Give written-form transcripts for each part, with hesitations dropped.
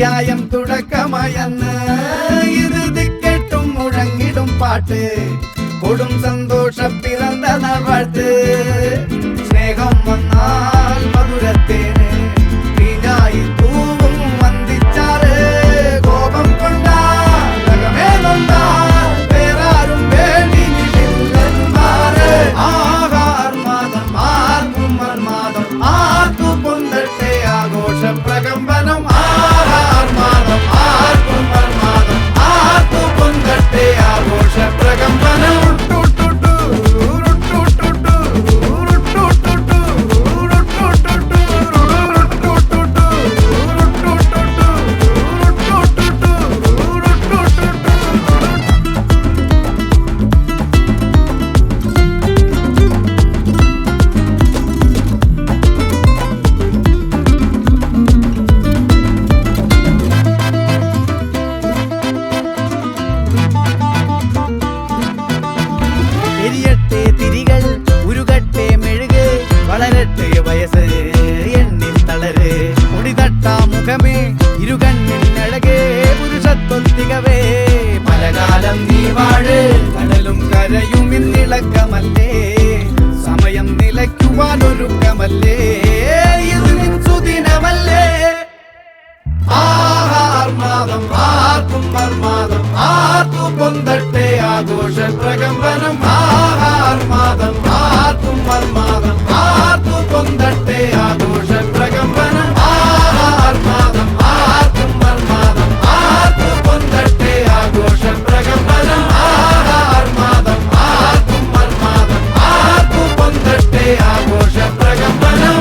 അധ്യായം തുടക്കമായെന്ന് ഇറുതി കേട്ടും മുഴങ്ങിടും പാട്ട് കൊടും സന്തോഷ പിറന്ന നാൾവാഴ്ത്ത് സ്നേഹം വന്നാൽ മധുരത്തേന് തീഞ്ഞായി തൂവും വന്ദിച്ചാറ് കോപം കൊണ്ടാകമേ നൊന്താൽ വേറാരും വേണ്ടി നിന്നില്ലെന്നാറ് ആഹാർമാദം ആർക്കും മർമാദം ആർക്കു പൊന്തട്ടെ ആഘോഷ പ്രകമ്പനം ആഹാർമാദം ആർക്കും മർമാദം ആർക്കു പൊന്തട്ടെ ആഘോഷ പ്രകമ്പനം വയസ്സ് എണ്ണിൽ തളര് മുടിതട്ടാ മുഖമേ ഇരുകണ്ണിൽ അഴകേ പുരുഷത്വത്തികവേ പലകാലം നീ വാഴ് കടലും കരയും ഇന്നിളക്കമല്ലേ സമയം നിലയ്ക്കുവാനൊരുക്കമല്ലേ ഇത് നിൻ സുദിനമല്ലേ ആഹാർമാദം ആർക്കും മർമാദം ആർക്കു പൊന്തട്ടെ ആഘോഷ പ്രകമ്പനം ആഹാർമാദം ആർക്കും മർമാദം ആർക്കു പൊന്തട്ടെ ആഘോഷ പ്രകമ്പനം ആഹാർമാദം ആർക്കും മർമാദം ആർക്കു പൊന്തട്ടെ ആഘോഷ പ്രകമ്പനം ആഹാർമാദം ആർക്കും മർമാദം ആർക്കു പൊന്തട്ടെ ആഘോഷ പ്രകമ്പനം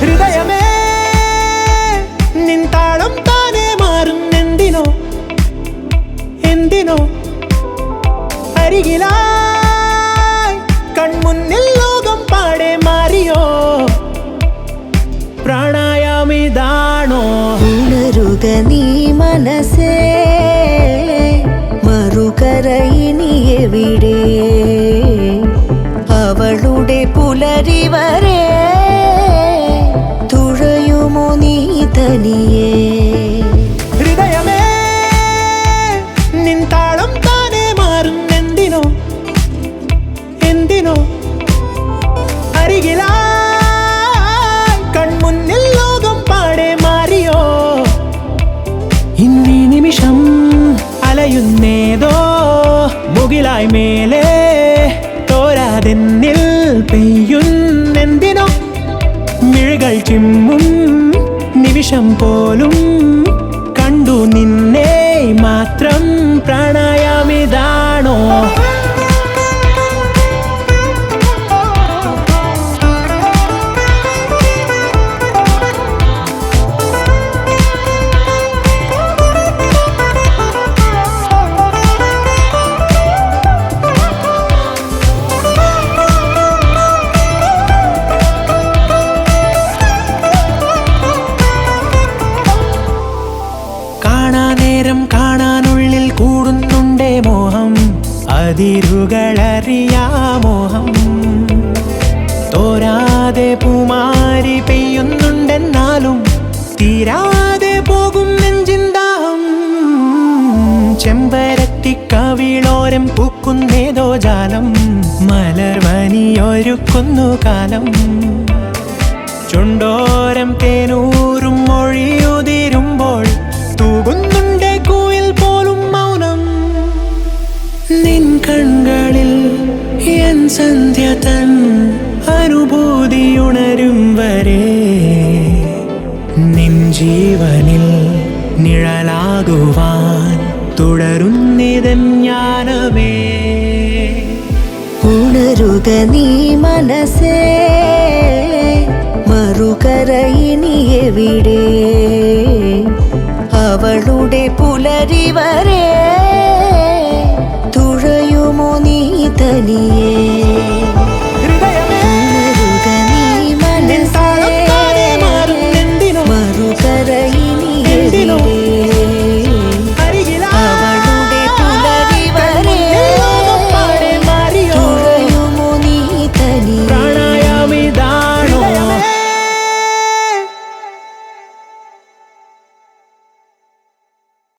ഹൃദയമേ നിൻ താളം താനെ മാറും എന്തിനോ എന്തിനോ അരികിലായി കൺമുന്നിൽ ലോകം പാടെ മാറിയോ പ്രാണായാമിതാണോ ഉണരുക നീ മനസ്സേ മറുകര ഇനി എവിടെ അവളുടെ പുലരി വരെ തുഴയുമോ നീ തനിയേ ഹൃദയമേ നിൻ താളം താനെ മാറും എന്തിനോ എന്തിനോ അരികിലായി കൺമുന്നിൽ ലോകം പാടെ മാറിയോ ഇന്നീ നിമിഷം അലയുന്നേതോ മുകിലായി മേലെ തോരാതെന്നിൽ പെയ്യുന്നെന്തിനോ മിഴികൾ ചിമ്മും നിമിഷം പോലും കണ്ടു നിന്നെ മാത്രം പ്രാണായാമിതാണോ നേരം കാണാനുള്ളിൽ കൂടുന്നുണ്ടേ മോഹം അതിരുകളറിയാമോഹം തോരാതെ പൂമാരി പെയ്യുന്നുണ്ടെന്നാലും തീരാതെ പോകും നെഞ്ചിന്താഹം ചെമ്പരത്തിക്കവിളോരം പൂക്കുന്നേതോ ജാലം മലർവനിയൊരുക്കുന്നു കാലം ചുണ്ടോരം തേനൂറും മൊഴിയുതിരുമ്പോൾ തൂകുന്നുണ്ടേ കൂയിൽ പോലും മൗനം നിൻ കണ്ണുകളിൽ എൻ സന്ധ്യ തൻ അനുഭൂതിയുണരും വരെ നിൻ ജീവനിൽ നിഴലാകുവാൻ തുടരുന്നിതൻ ജ്ഞാനമേ. ഉണരുക നീ മനസ്സേ, മറുകര ഇനി എവിടെ? അവളുടെ പുലരി വരെ